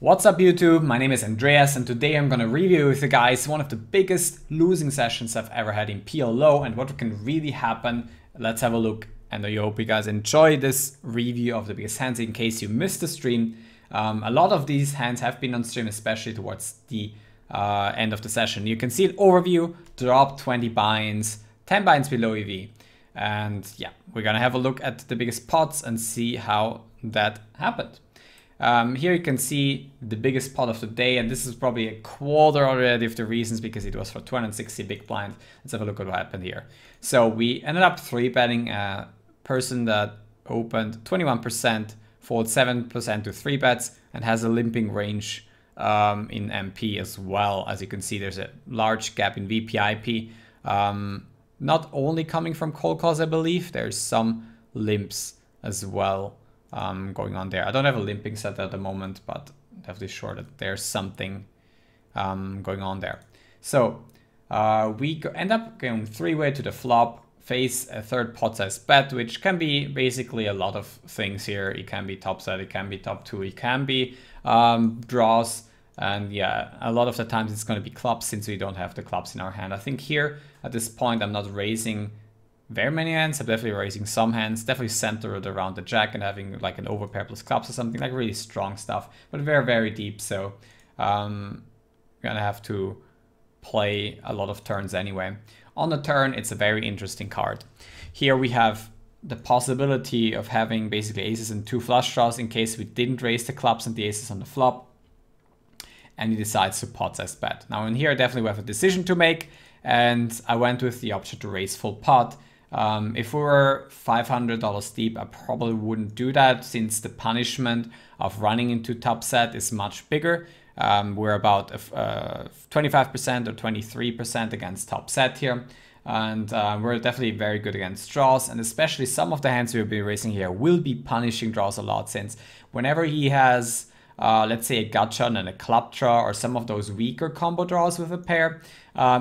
What's up YouTube? My name is Andreas and today I'm gonna review with you guys one of the biggest losing sessions I've ever had in PLO and what can really happen. Let's have a look and I hope you guys enjoy this review of the biggest hands in case you missed the stream. A lot of these hands have been on stream, especially towards the end of the session. You can see an overview, drop 20 binds, 10 binds below EV. And yeah, we're gonna have a look at the biggest pots and see how that happened. Here you can see the biggest pot of the day, and this is probably a quarter already of the reasons because it was for 260 big blind. Let's have a look at what happened here. So we ended up 3-betting a person that opened 21%, fold 7% to 3 bets, and has a limping range in MP as well. As you can see, there's a large gap in VPIP. Not only coming from cold calls, I believe, there's some limps as well. Going on there. I don't have a limping set at the moment, but definitely sure that there's something going on there. So we end up going 3-way to the flop, face a third pot size bet, which can be basically a lot of things here. It can be top set, it can be top 2, it can be draws, and yeah, a lot of the times it's going to be clubs since we don't have the clubs in our hand. I think here at this point I'm not raising very many hands. I'm definitely raising some hands, definitely centered around the jack and having like an overpair plus clubs or something, like really strong stuff, but very, very deep. So I'm gonna have to play a lot of turns anyway. On the turn, it's a very interesting card. Here we have the possibility of having basically aces and 2 flush draws in case we didn't raise the clubs and the aces on the flop. And he decides to pot size bet. Now in here, definitely we have a decision to make, and I went with the option to raise full pot. If we were $500 deep, I probably wouldn't do that since the punishment of running into top set is much bigger. We're about 25% or 23% against top set here. And we're definitely very good against draws, and especially some of the hands we'll be raising here will be punishing draws a lot, since whenever he has let's say a gut shot and a club draw or some of those weaker combo draws with a pair,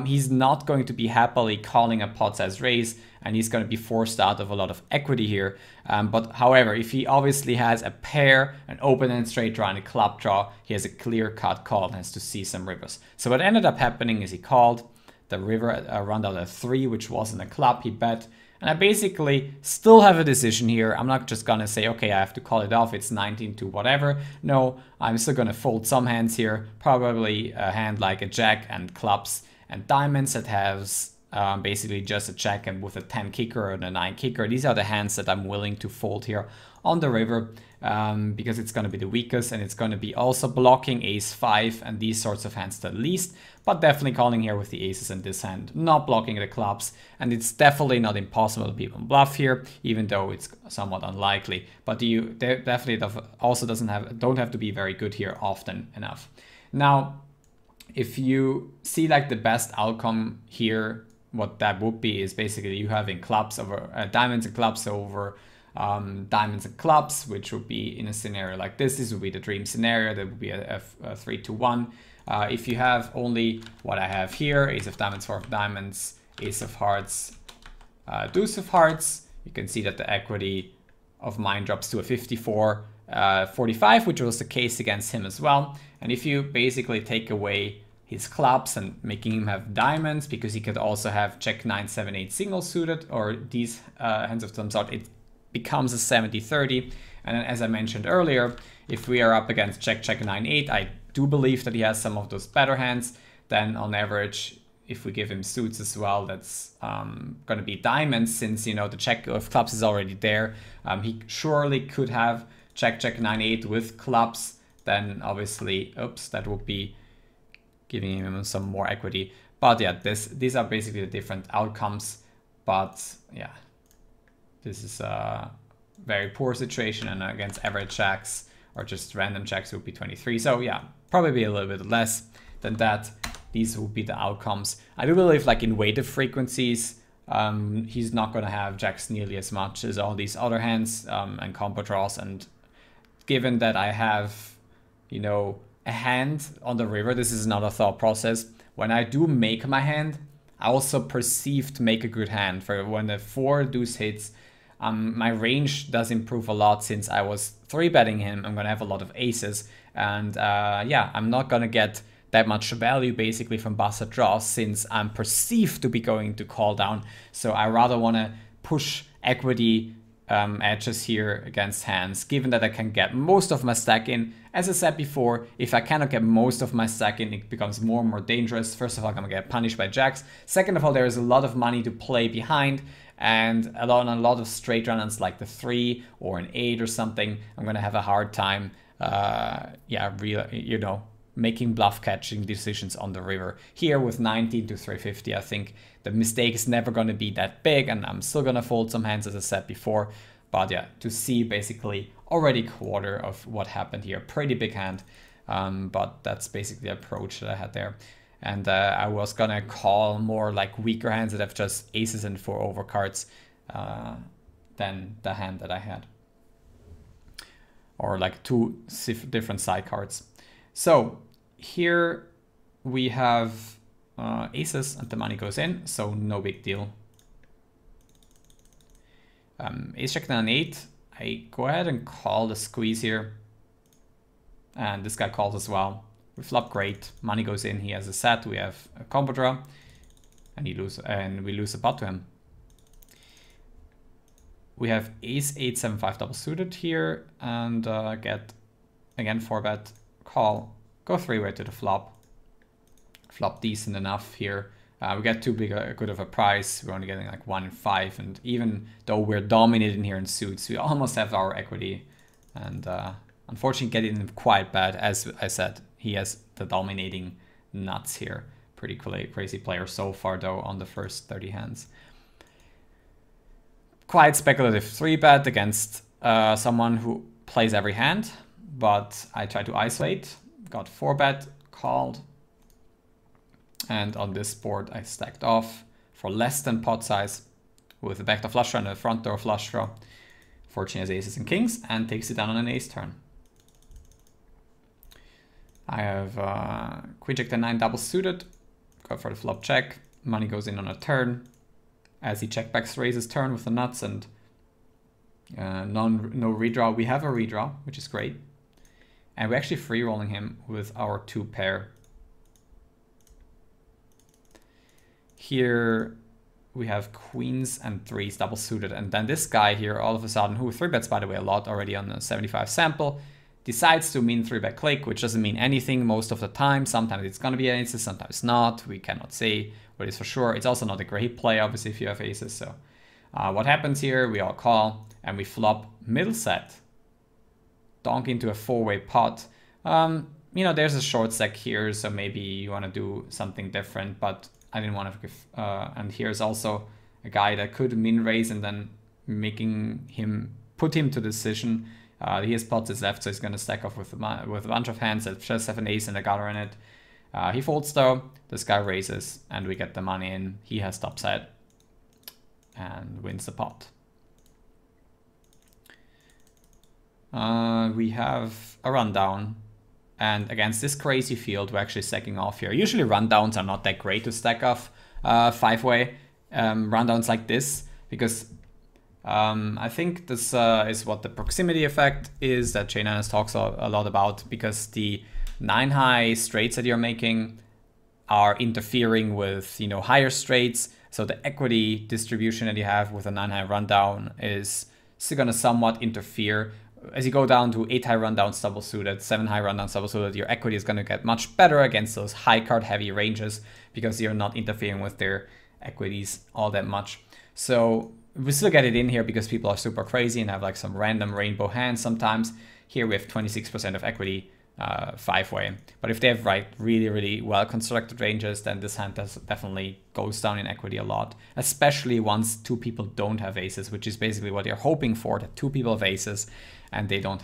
he's not going to be happily calling a pot size raise, and he's going to be forced out of a lot of equity here. But however, if he obviously has a pair, an open and straight draw and a club draw, he has a clear cut call and has to see some rivers. So what ended up happening is he called the river run out at 3, which wasn't a club, he bet. And I basically still have a decision here. I'm not just gonna say, okay, I have to call it off, it's 19 to whatever. No, I'm still gonna fold some hands here, probably a hand like a jack and clubs and diamonds that has basically just a jack and with a 10 kicker and a 9 kicker. These are the hands that I'm willing to fold here on the river because it's going to be the weakest, and it's going to be also blocking ace 5 and these sorts of hands the least, but definitely calling here with the aces in this hand, not blocking the clubs, and it's definitely not impossible to people bluff here, even though it's somewhat unlikely. But you definitely also don't have to be very good here often enough. Now, if you see like the best outcome here, what that would be is basically you having clubs over diamonds and clubs over diamonds and clubs, which would be in a scenario like this. This would be the dream scenario. That would be a 3-1. If you have only what I have here, ace of diamonds, 4 of diamonds, ace of hearts, deuce of hearts, you can see that the equity of mine drops to a 54-45, which was the case against him as well. And if you basically take away his clubs and making him have diamonds, because he could also have check 9, 7, 8 single suited, or these hands of some sort, it becomes a 70-30. And then, as I mentioned earlier, if we are up against check 9, 8, I do believe that he has some of those better hands. Then on average, if we give him suits as well, that's going to be diamonds, since you know the check of clubs is already there. He surely could have check 9, 8 with clubs. Then obviously, oops, that would be giving him some more equity. But yeah, these are basically the different outcomes. But yeah, this is a very poor situation, and against average jacks or just random jacks would be 23. So yeah, probably a little bit less than that. These would be the outcomes. I do believe like in weighted frequencies, he's not going to have jacks nearly as much as all these other hands and combo draws. And given that I have, you know, a hand on the river, this is another thought process. When I do make my hand, I also perceive to make a good hand. For when the 4 deuce hits, my range does improve a lot, since I was 3-betting him. I'm gonna have a lot of aces, And yeah, I'm not gonna get that much value basically from bastard draws since I'm perceived to be going to call down. So I rather want to push equity edges here against hands, given that I can get most of my stack in. As I said before, if I cannot get most of my stack in, it becomes more and more dangerous. First of all, I'm gonna get punished by jacks. Second of all, there is a lot of money to play behind, and a lot of straight runners like the 3 or an 8 or something, I'm gonna have a hard time, making bluff catching decisions on the river. Here with 19 to 350, I think the mistake is never going to be that big, and I'm still going to fold some hands as I said before. But yeah, to see basically already quarter of what happened here, pretty big hand. But that's basically the approach that I had there. And I was going to call more like weaker hands that have just aces and 4 overcards than the hand that I had. Or like 2 different side cards. So here we have aces and the money goes in, so no big deal. Ace check then an 8. I go ahead and call the squeeze here. And this guy calls as well. We flop great, money goes in, he has a set, we have a combo draw, and we lose a pot to him. We have ace 8, 7, 5 double suited here, and get again 4-bet. Call, go 3-way to the flop. Flop decent enough here. We get too good of a price. We're only getting like 1 in 5, and even though we're dominating here in suits, we almost have our equity. And unfortunately, getting him quite bad. As I said, he has the dominating nuts here. Pretty crazy player so far though on the first 30 hands. Quite speculative 3-bet against someone who plays every hand. But I tried to isolate, got 4-bet, called, and on this board I stacked off for less than pot size with a backdoor flush draw and a front door flush draw. Fortune has aces and kings and takes it down on an ace turn. I have queen jack 10-9 double suited, go for the flop check, money goes in on a turn, as he check backs raises turn with the nuts and no redraw. We have a redraw, which is great. And we're actually free rolling him with our 2 pair. Here we have queens and 3s double suited. And then this guy here, all of a sudden, who 3-bets by the way a lot already on the 75 sample, decides to mean 3-bet click, which doesn't mean anything most of the time. Sometimes it's going to be an aces, sometimes not. We cannot say what is for sure. It's also not a great play, obviously, if you have aces. So what happens here, we all call and we flop middle set. Donk into a 4-way pot. You know, there's a short stack here, so maybe you want to do something different, but I didn't want to give, and here's also a guy that could min raise and then put him to decision. He has pots is left, so he's going to stack off with a bunch of hands that just have an ace and a gutter in it. He folds though, this guy raises, and we get the money in. He has top set and wins the pot. We have a rundown, and against this crazy field, we're actually stacking off here. Usually rundowns are not that great to stack off 5-way rundowns like this, because I think this is what the proximity effect is that J9 talks a lot about, because the 9-high straights that you're making are interfering with, you know, higher straights. So the equity distribution that you have with a 9-high rundown is still going to somewhat interfere. As you go down to 8-high rundowns double suited, 7-high rundowns double suited, your equity is going to get much better against those high card heavy ranges because you're not interfering with their equities all that much. So we still get it in here because people are super crazy and have like some random rainbow hands sometimes. Here we have 26% of equity 5-way. But if they have really well constructed ranges, then this hand definitely goes down in equity a lot, especially once 2 people don't have aces, which is basically what you're hoping for, that 2 people have aces and they don't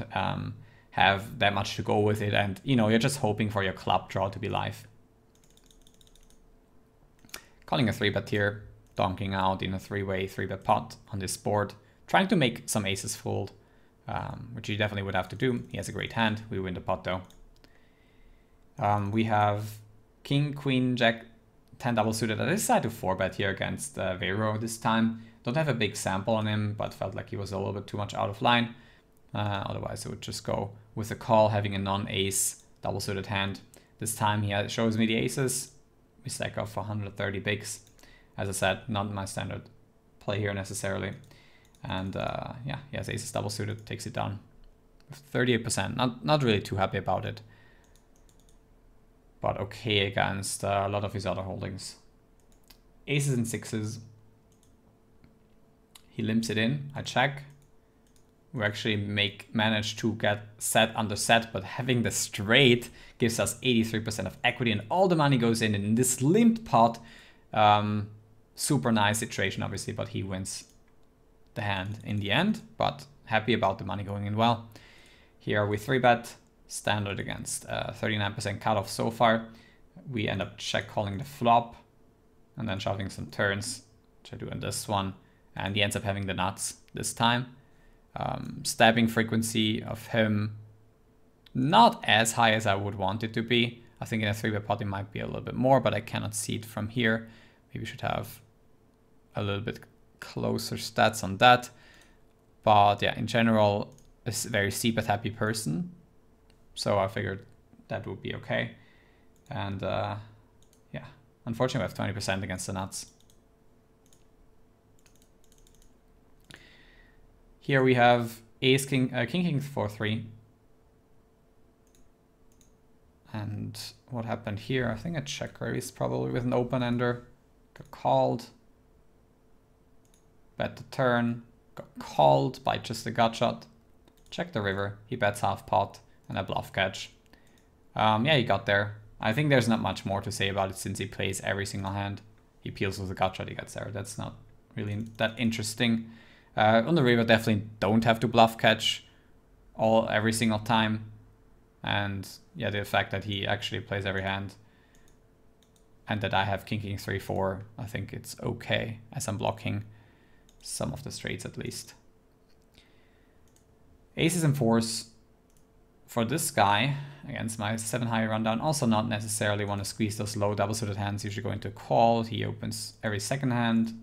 have that much to go with it. And, you know, you're just hoping for your club draw to be live. Calling a 3-bet here, donking out in a 3-way 3-bet pot on this board, trying to make some aces fold, which you definitely would have to do. He has a great hand. We win the pot though. We have king, queen, jack, 10 double suited. I decided to 4-bet here against Vero this time. Don't have a big sample on him, but felt like he was a little bit too much out of line. Otherwise it would just go with a call, having a non-ace double suited hand. This time he shows me the aces. We stack off for 130 bigs. As I said, not my standard play here necessarily. And yeah, he has aces double suited, takes it down with 38%. Not really too happy about it, but okay against a lot of his other holdings. Aces and sixes. He limps it in. I check. We actually manage to get set under set, but having the straight gives us 83% of equity, and all the money goes in this limped pot. Super nice situation, obviously, but he wins the hand in the end. But happy about the money going in well. Here we 3-bet standard against 39% cutoff so far. We end up check calling the flop and then shoving some turns, which I do in this one, and he ends up having the nuts this time. Stabbing frequency of him not as high as I would want it to be. I think in a 3-bet pot it might be a little bit more, but I cannot see it from here. Maybe we should have a little bit closer stats on that. But yeah, in general, a very c-bet happy person. So I figured that would be okay. And yeah, unfortunately we have 20% against the nuts. Here we have ace king, king 4-3. And what happened here? I think a check raise probably with an open ender. Got called. Bet the turn. Got called by just a gut shot. Check the river. He bets half pot and a bluff catch. Yeah, he got there. I think there's not much more to say about it since he plays every single hand. He peels with a gut shot, he gets there. That's not really that interesting. On the river, definitely don't have to bluff catch every single time. And yeah, the fact that he actually plays every hand and that I have king 3-4, I think it's okay as I'm blocking some of the straights at least. Aces and fours for this guy against my 7 high rundown. Also not necessarily want to squeeze those low double suited hands, usually going to call. He opens every second hand.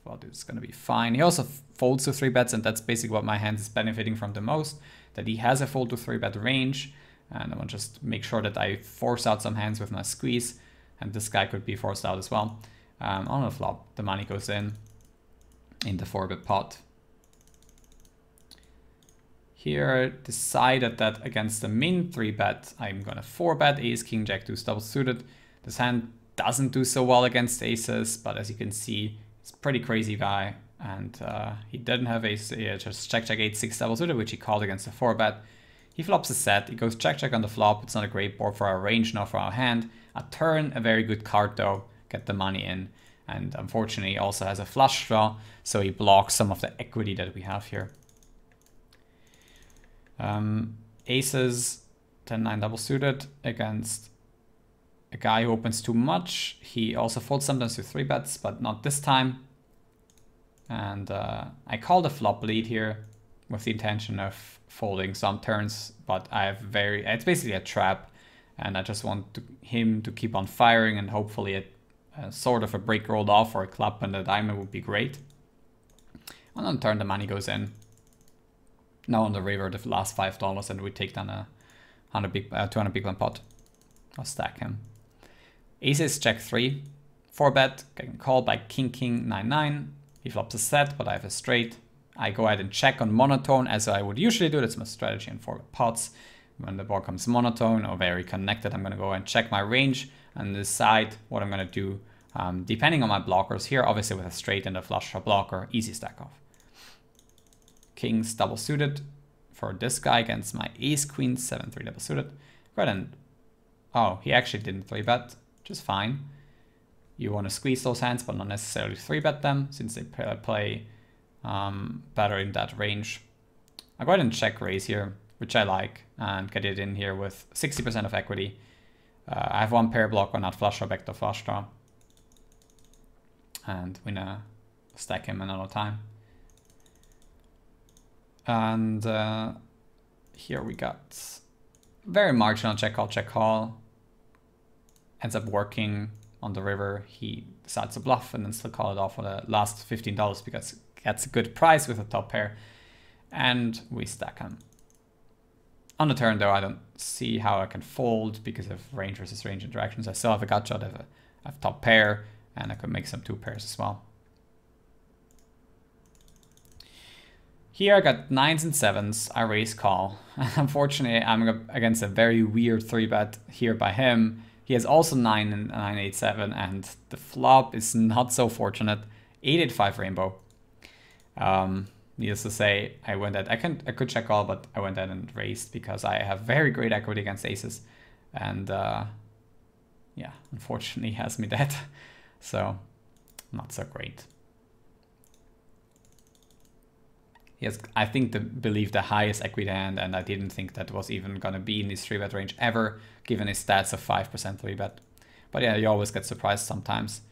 Well, it's going to be fine. He also folds to 3-bets, and that's basically what my hand is benefiting from the most, that he has a fold to 3-bet range. And I want to just make sure that I force out some hands with my squeeze, and this guy could be forced out as well. On the flop, the money goes in the 4-bit pot. Here, decided that against the min 3-bet, I'm going to 4-bet ace, king, jack, deuce, double suited. This hand doesn't do so well against aces, but as you can see, it's a pretty crazy guy, and he didn't have ace, just check, 8, 6 double suited, which he called against a 4-bet. He flops a set, he goes check, on the flop. It's not a great board for our range, nor for our hand. A turn, a very good card though, get the money in. And unfortunately, he also has a flush draw, so he blocks some of the equity that we have here. Aces, 10-9 double suited against a guy who opens too much. He also folds sometimes with 3-bets, but not this time. And I call the flop lead here with the intention of folding some turns, but I have it's basically a trap, and I just want him to keep on firing, and hopefully a sort of a break rolled off or a club and a diamond would be great. And on turn the money goes in. Now on the river, the last $5, and we take down a 200 big blind pot. I'll stack him. Aces, jack 3, 4-bet, getting called by king 9-9. He flops a set, but I have a straight. I go ahead and check on monotone as I would usually do. That's my strategy in 4-bet pots. When the board comes monotone or very connected, I'm going to go and check my range and decide what I'm going to do depending on my blockers. Here, obviously with a straight and a flush draw blocker, easy stack off. Kings double suited for this guy against my ace queen 7-3 double suited. Go ahead and oh, he actually didn't 3-bet, which is fine. You want to squeeze those hands, but not necessarily 3-bet them since they play better in that range. I'll go ahead and check raise here, which I like, and get it in here with 60% of equity. I have one pair blocker, not flush draw, backdoor flush draw, and we're gonna stack him another time. And here we got very marginal check call. Ends up working on the river. He decides to bluff and then still call it off for the last $15 because he gets a good price with a top pair. And we stack him. On the turn though, I don't see how I can fold because of range versus range interactions. I still have a gut shot, I have top pair, and I could make some 2 pairs as well. Here I got 9s and 7s, I raise call. Unfortunately, I'm against a very weird 3-bet here by him. He has also 9 and 9, 8, 7, and the flop is not so fortunate. 8, 8, 5 rainbow. Needless to say, I went at, I could check call, but I went at and raised because I have very great equity against aces. And yeah, unfortunately he has me dead. So, not so great. He has, I think, believe the highest equity hand, and I didn't think that was even going to be in his 3-bet range ever, given his stats of 5% 3-bet. But yeah, you always get surprised sometimes.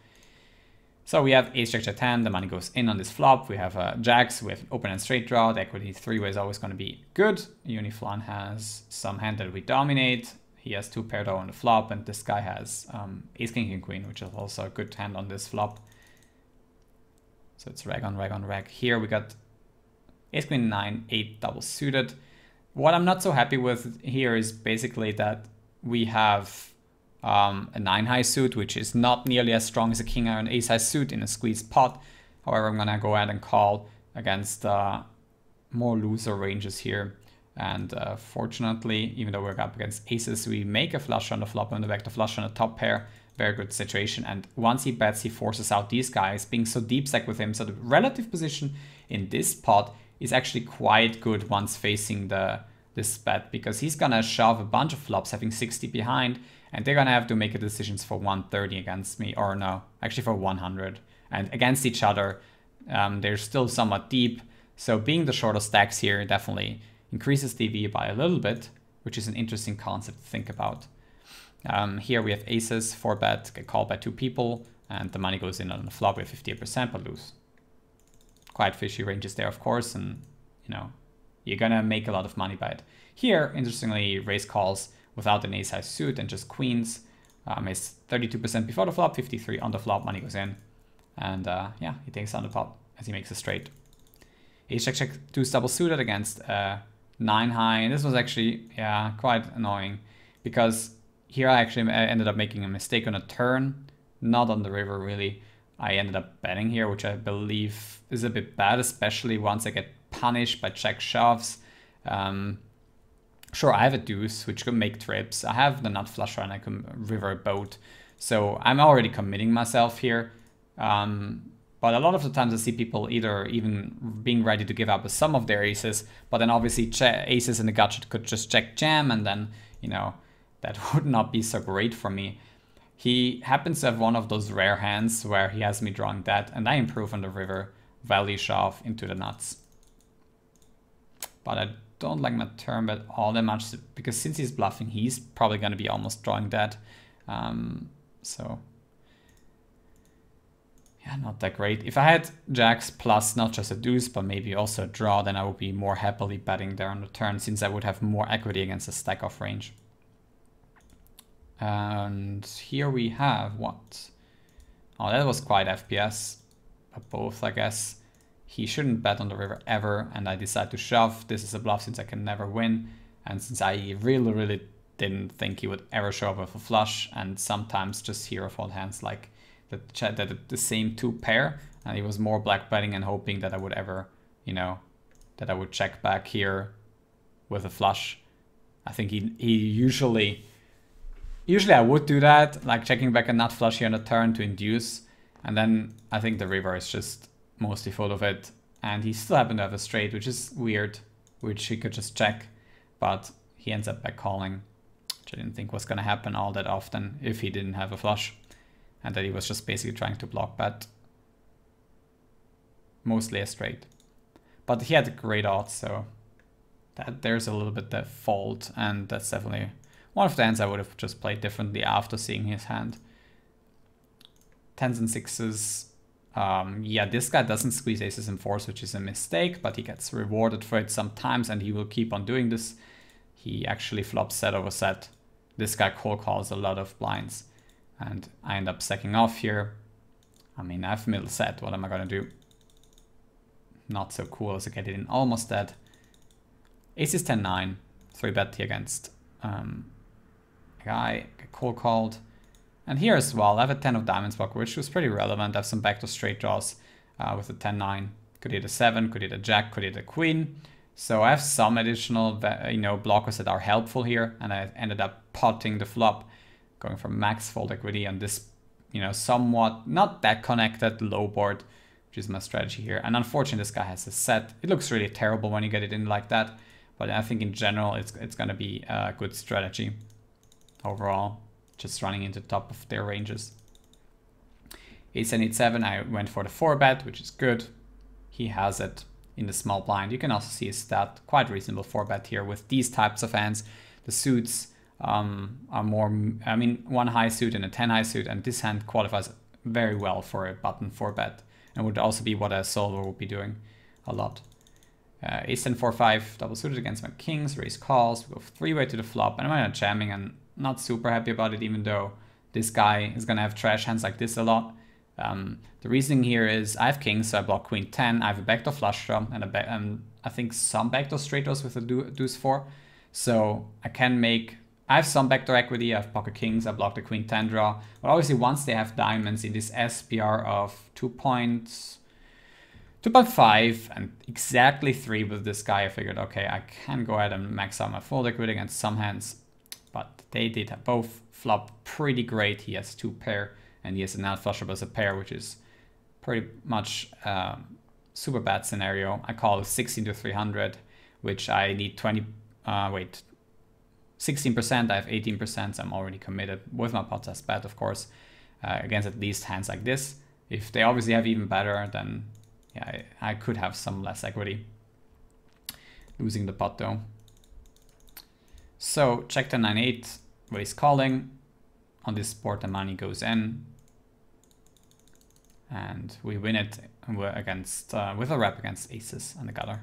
So we have ace jack jack 10, the money goes in on this flop. We have jacks, we have an open and straight draw. The equity 3-way is always going to be good. Uniflan has some hand that we dominate. He has 2 pair though on the flop, and this guy has ace king king queen, which is also a good hand on this flop. So it's reg on reg on reg. Here we got ace queen 9, 8 double suited. What I'm not so happy with here is basically that we have a 9 high suit, which is not nearly as strong as a king or an ace high suit in a squeezed pot. However, I'm gonna go ahead and call against more looser ranges here. And fortunately, even though we're up against aces, we make a flush on the flop and the vector flush on the top pair. Very good situation. And once he bets, he forces out these guys, being so deep stack with him. So the relative position in this pot is actually quite good once facing this bet, because he's gonna shove a bunch of flops having 60 behind, and they're gonna have to make a decisions for 130 against me, or no, actually for 100. And against each other, they're still somewhat deep. So being the shorter stacks here definitely increases DV by a little bit, which is an interesting concept to think about. Here we have aces, 4-bet, get called by 2 people, and the money goes in on the flop with 58%, but lose. Quite fishy ranges there, of course, and you know, you're gonna make a lot of money by it. Here, interestingly, raise calls without an ace high suit and just queens. Is 32% before the flop, 53 on the flop, money goes in. And yeah, he takes on the pot as he makes a straight. Ace check check 2 double suited against 9 high, and this was actually, yeah, quite annoying, because here I actually ended up making a mistake on a turn, not on the river really. I ended up betting here, which I believe is a bit bad, especially once I get punished by check shoves. Sure, I have a deuce, which could make trips. I have the nut flusher and I can river a boat. So I'm already committing myself here. But a lot of the times I see people either even being ready to give up some of their aces, but then obviously aces in the gutshot could just check jam, and then, you know, that would not be so great for me. He happens to have one of those rare hands where he has me drawing that, and I improve on the river, value shove into the nuts. But I don't like my turn bet all that much, because since he's bluffing, he's probably going to be almost drawing that. So yeah, not that great. If I had jacks plus not just a deuce, but maybe also a draw, then I would be more happily betting there on the turn, since I would have more equity against a stack off range. And here we have what? Oh, that was quite FPS, but both, I guess. He shouldn't bet on the river ever, and I decide to shove. This is a bluff since I can never win, and since I really didn't think he would ever show up with a flush, and sometimes just hero fold hands like the same 2 pair, and he was more black betting and hoping that I would ever, you know, that I would check back here with a flush. I think he usually I would do that, like checking back a nut flush here on the turn to induce, and then I think the river is just mostly full of it, and he still happened to have a straight, which is weird, which he could just check, but he ends up back calling, which I didn't think was going to happen all that often if he didn't have a flush, and that he was just basically trying to block bet. Mostly a straight. But he had great odds, so there's a little bit the fault, and that's definitely one of the hands I would have just played differently after seeing his hand. 10s and 6s. Yeah, this guy doesn't squeeze aces and 4s, which is a mistake, but he gets rewarded for it sometimes, and he will keep on doing this. He actually flops set over set. This guy cold calls a lot of blinds, and I end up stacking off here. I mean, I have middle set. What am I gonna do? Not so cool as I get it in almost dead. Ace is 10-9. 3-bet here against a guy, get cold called. And here as well, I have a 10 of diamonds blocker, which was pretty relevant. I have some backdoor straight draws with a 10-9. Could hit a 7, could hit a jack, could hit a queen. So I have some additional, blockers that are helpful here. And I ended up potting the flop, going for max fold equity on this, somewhat not that connected low board, which is my strategy here. And unfortunately, this guy has a set. It looks really terrible when you get it in like that. But I think in general, it's going to be a good strategy overall. Just running into the top of their ranges. Ace and 8-7, I went for the 4-bet, which is good. He has it in the small blind. You can also see his stat, quite reasonable 4-bet here with these types of hands. The suits are more, one high suit and a 10 high suit, and this hand qualifies very well for a button 4-bet. And would also be what a solver would be doing a lot. Ace 10 4-5 double suited against my kings, raise calls, we go 3-way to the flop, and I'm not jamming and not super happy about it, even though this guy is gonna have trash hands like this a lot. The reasoning here is I have kings, so I block queen 10, I have a backdoor flush draw, and I think some backdoor straight draws with a deuce 4. So I have some backdoor equity, I have pocket kings, I block the queen 10 draw, but obviously once they have diamonds in this SPR of 2.5 and exactly 3 with this guy, I figured, okay, I can go ahead and max out my fold equity against some hands, but they did have both flop pretty great. He has 2 pair and he has an out flusher as a pair, which is pretty much super bad scenario. I call it 16 to 300, which I need 16%, I have 18%, so I'm already committed with my pot size bet, of course, against at least hands like this. If they obviously have even better, then yeah, I could have some less equity. Losing the pot though. So check 10-9-8, raise calling. On this board the money goes in. And we win it against with a rep against aces and the gutter.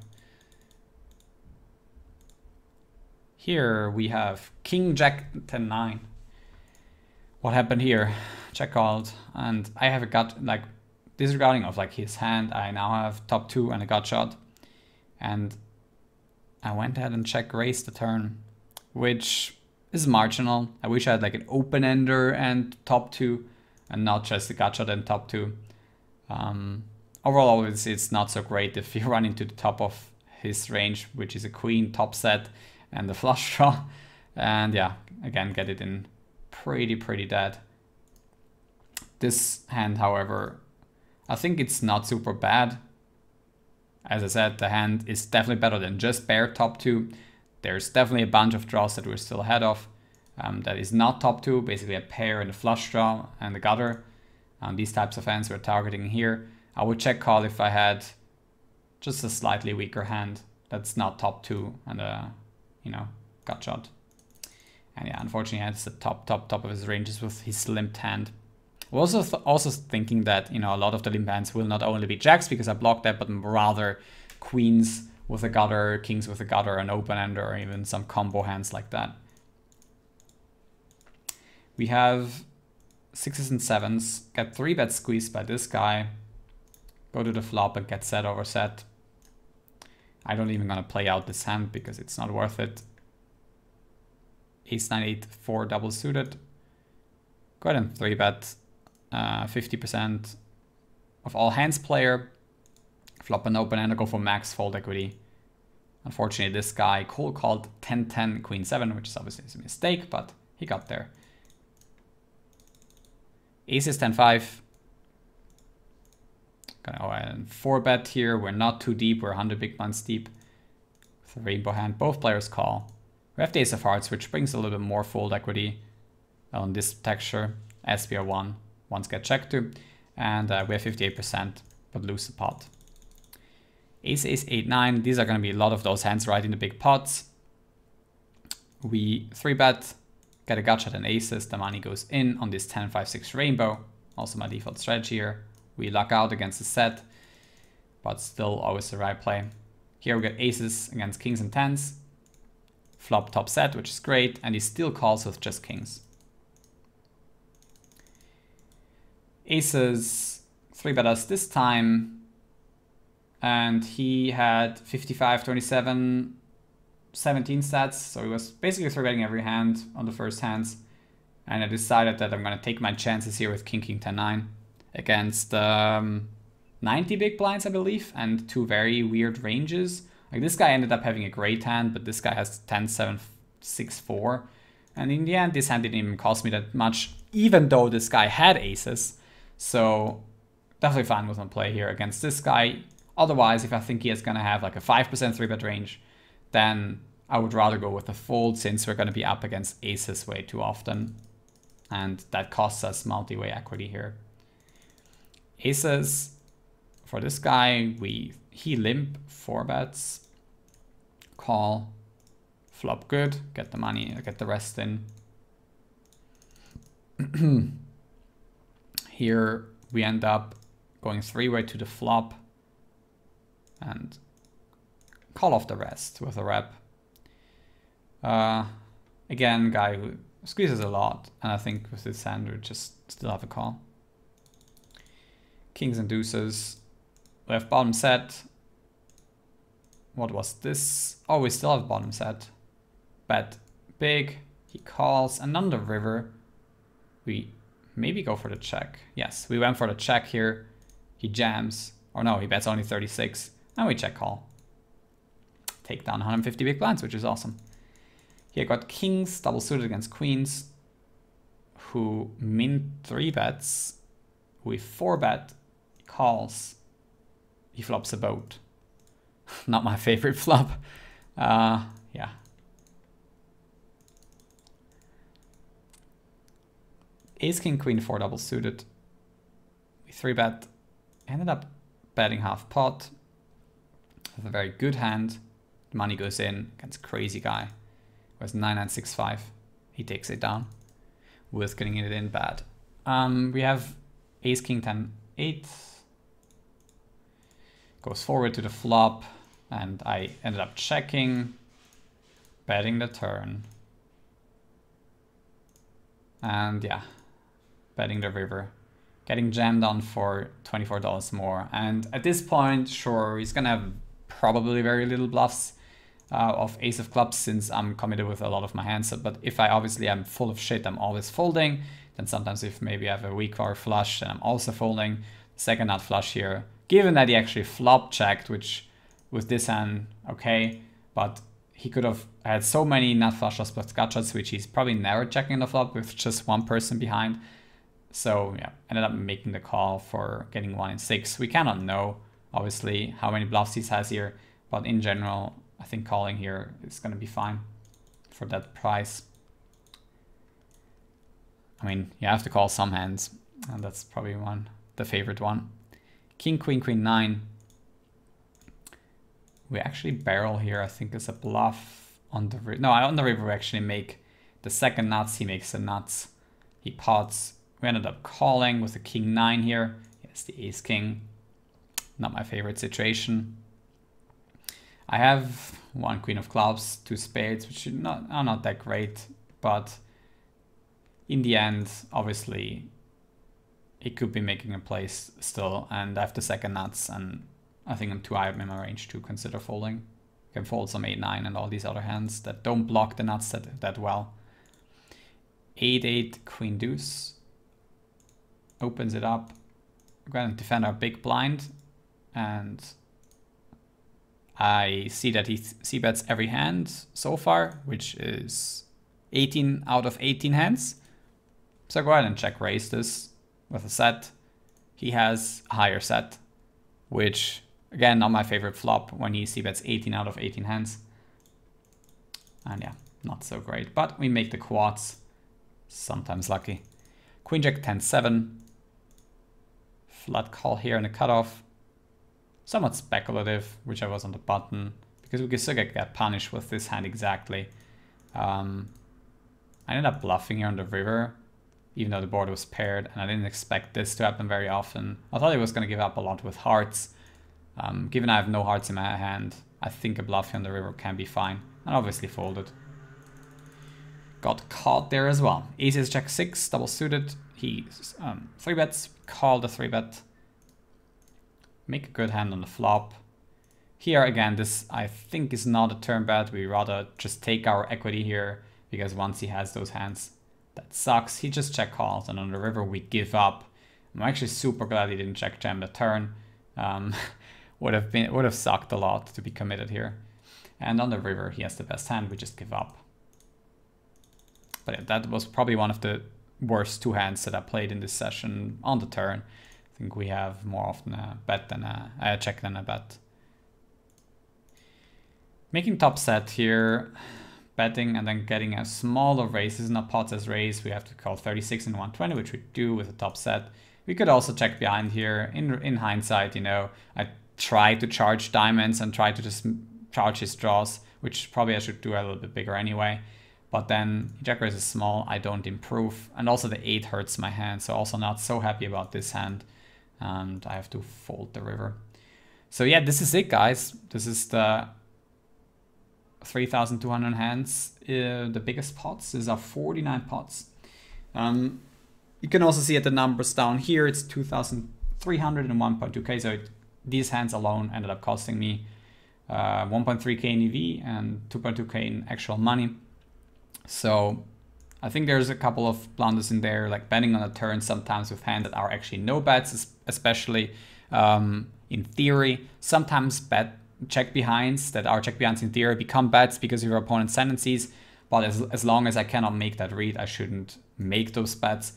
Here we have king jack 10-9. What happened here? Check called, and I have a gut, like disregarding of like his hand, I now have top 2 and a gut shot, and I went ahead and check raised the turn, which is marginal. I wish I had like an open ender and top 2 and not just the gut shot and top 2. Overall, obviously it's not so great if you run into the top of his range, which is a queen top set and the flush draw, and yeah, again get it in pretty dead. This hand, however, I think it's not super bad. As I said, the hand is definitely better than just bare top 2. There's definitely a bunch of draws that we're still ahead of. That is not top 2, basically a pair and a flush draw and the gutter. These types of hands we're targeting here. I would check call if I had just a slightly weaker hand that's not top 2 and a, gut shot. And yeah, unfortunately, that's the top of his ranges with his limped hand. We're also thinking that, a lot of the limp hands will not only be jacks because I blocked that, but rather queens with a gutter, kings with a gutter, an open ender, or even some combo hands like that. We have 6s and 7s, get 3-bet squeezed by this guy, go to the flop and get set over set. I don't even gonna play out this hand because it's not worth it. Ace 9-8 4 double suited. Go ahead and 3-bet 50% of all hands player. Flop an open ender, go for max fold equity. Unfortunately, this guy cold called 10-10 queen 7, which is obviously a mistake, but he got there. Aces 10-5. Gonna go ahead and 4-bet here. We're not too deep. We're 100 big blinds deep. With a rainbow hand, both players call. We have the ace of hearts, which brings a little bit more fold equity on this texture. SPR1, once get checked to. And we have 58%, but lose the pot. Ace, ace, 8-9. These are going to be a lot of those hands right in the big pots. We 3-bet, get a gut shot and aces. The money goes in on this 10-5-6 rainbow. Also my default strategy here. We luck out against the set, but still always the right play. Here we get aces against kings and 10s. Flop top set, which is great, and he still calls with just kings. Aces 3-bet us this time, and he had 55-27 17 stats, so he was basically 3-betting every hand on the first hands. And I decided that I'm going to take my chances here with King, King, 10, 9 against 90 big blinds, I believe, and 2 very weird ranges. Like this guy ended up having a great hand, but this guy has 10, 7, 6, 4. And in the end, this hand didn't even cost me that much, even though this guy had aces. So definitely fine with my play here against this guy. Otherwise, if I think he is going to have like a 5% 3-bet range, then I would rather go with a fold, since we're going to be up against aces way too often. And that costs us multi-way equity here. Aces, for this guy, he limp, 4 bets, call, flop good, get the money, get the rest in. Here we end up going 3-way to the flop and call off the rest with a rep. Again, guy who squeezes a lot, and I think with this hand we just still have a call. Kings and deuces. We have bottom set. What was this? Oh, we still have bottom set. Bet big. He calls, and on the river we maybe go for the check. Yes, we went for the check here. He jams, or no, he bets only 36, and we check call. Take down 150 big blinds, which is awesome. Here got kings double suited against queens, who min 3 bets. We 4-bet, calls, he flops a boat. Not my favorite flop. Yeah. Ace, king, queen, 4 double suited. We 3-bet, ended up betting half pot with a very good hand. The money goes in against crazy guy. It was 9-9-6-5. He takes it down with getting it in bad. We have ace, king, 10, 8. Goes forward to the flop, and I ended up checking, betting the turn. And yeah, betting the river. Getting jammed on for $24 more. And at this point, sure, he's gonna have probably very little bluffs of ace of clubs, since I'm committed with a lot of my hands. But if I obviously am full of shit, I'm always folding. Then sometimes if maybe I have a weak or flush, then I'm also folding. Second nut flush here. Given that he actually flop checked, which with this hand, okay, but he could have had so many nut flushes plus gut shots, which he's probably never checking the flop with just one person behind. So yeah, ended up making the call for getting 1 in 6. We cannot know, obviously, how many bluffs he has here, but in general, I think calling here is going to be fine for that price. I mean, you have to call some hands, and that's probably the favorite one. King, queen, queen, 9. We actually barrel here, I think, is a bluff on the river. No, on the river we actually make the second nuts. He makes the nuts. He pots. We ended up calling with the king 9 here. Yes, the ace king. Not my favorite situation. I have 1 queen of clubs, 2 spades, which are not that great, but in the end, obviously, it could be making a place still, and I have the second nuts, and I think I'm too high in my range to consider folding. I can fold some 8-9 and all these other hands that don't block the nuts that well. 8-8, queen deuce. Opens it up. We're going to defend our big blind, and I see that he c-bets every hand so far, which is 18 out of 18 hands. So go ahead and check raise this with a set. He has a higher set, which again, not my favorite flop when he c-bets 18 out of 18 hands. And yeah, not so great, but we make the quads, sometimes lucky. Queen jack 10-7. Flat call here in the cutoff. Somewhat speculative, which I was on the button, because we could still get punished with this hand exactly. I ended up bluffing here on the river, even though the board was paired, and I didn't expect this to happen very often. I thought he was going to give up a lot with hearts. Given I have no hearts in my hand, I think a bluff here on the river can be fine, and obviously folded. Got caught there as well. Aces jack 6, double suited. He 3-bets, call the 3-bet. Make a good hand on the flop. Here again, this I think is not a turn bet. We rather just take our equity here because once he has those hands, that sucks. He just check calls, and on the river we give up. I'm actually super glad he didn't check jam the turn. Would have sucked a lot to be committed here. And on the river he has the best hand. We just give up. But yeah, that was probably one of the worst two hands that I played in this session on the turn. I think we have more often a bet than a check than a bet. Making top set here, betting and then getting a smaller raise. This is not pots as raise. We have to call 36 and 120, which we do with a top set. We could also check behind here. In hindsight, you know, I tried to charge diamonds and try to just charge his draws, which probably I should do a little bit bigger anyway. But then jack raise is small, I don't improve. And also the 8 hurts my hand, so also not so happy about this hand. And I have to fold the river. So yeah, this is it, guys. This is the 3,200 hands. The biggest pots. These are 49 pots. You can also see at the numbers down here, it's 2,300 and 1.2k. So these hands alone ended up costing me 1.3k in EV and 2.2k in actual money. So I think there's a couple of blunders in there, like betting on a turn sometimes with hands that are actually no bets, especially in theory. Sometimes check behinds that are check behinds in theory become bets because of your opponent's tendencies. But as long as I cannot make that read, I shouldn't make those bets.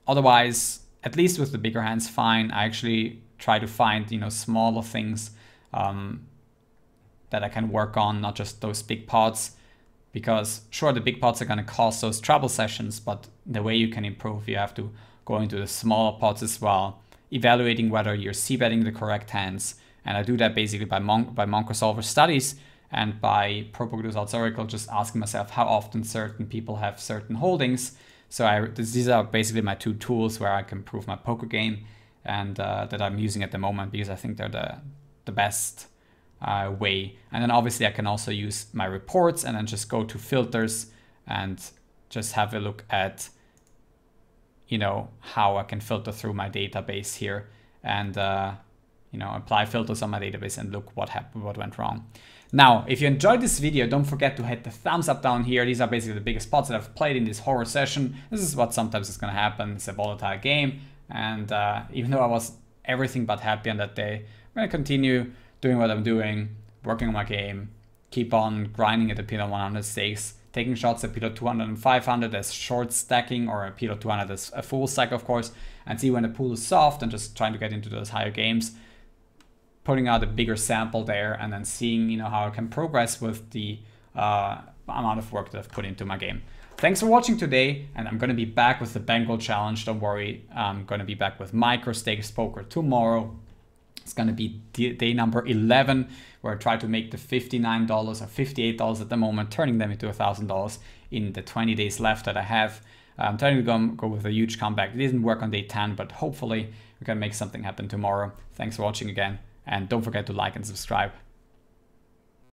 Otherwise, at least with the bigger hands, fine. I actually try to find, you know, smaller things that I can work on, not just those big pots. Because sure, the big pots are going to cost those trouble sessions, but the way you can improve, you have to go into the smaller pots as well, evaluating whether you're c-betting the correct hands. And I do that basically by Monk Solver studies and by ProPoker's Odds Oracle, just asking myself how often certain people have certain holdings. So these are basically my two tools where I can improve my poker game and that I'm using at the moment because I think they're the best way. And then obviously I can also use my reports and then just go to filters and just have a look at, you know, how I can filter through my database here and you know, apply filters on my database and look what happened, what went wrong. Now, if you enjoyed this video, don't forget to hit the thumbs up down here. These are basically the biggest spots that I've played in this horror session. This is what sometimes is going to happen. It's a volatile game. And even though I was everything but happy on that day, I'm going to continue doing what I'm doing, working on my game, keep on grinding at the pillar 100 stakes, taking shots at pillar 200 and 500 as short stacking or a pillar 200 as a full stack, of course, and see when the pool is soft and just trying to get into those higher games. Putting out a bigger sample there and then seeing, you know, how I can progress with the amount of work that I've put into my game. Thanks for watching today, and I'm going to be back with the Bankroll Challenge. Don't worry, I'm going to be back with micro stakes poker tomorrow. It's going to be day number 11, where I try to make the $59 or $58 at the moment, turning them into $1,000 in the 20 days left that I have. I'm trying to go with a huge comeback. It didn't work on day 10, but hopefully we can make something happen tomorrow. Thanks for watching again. And don't forget to like and subscribe.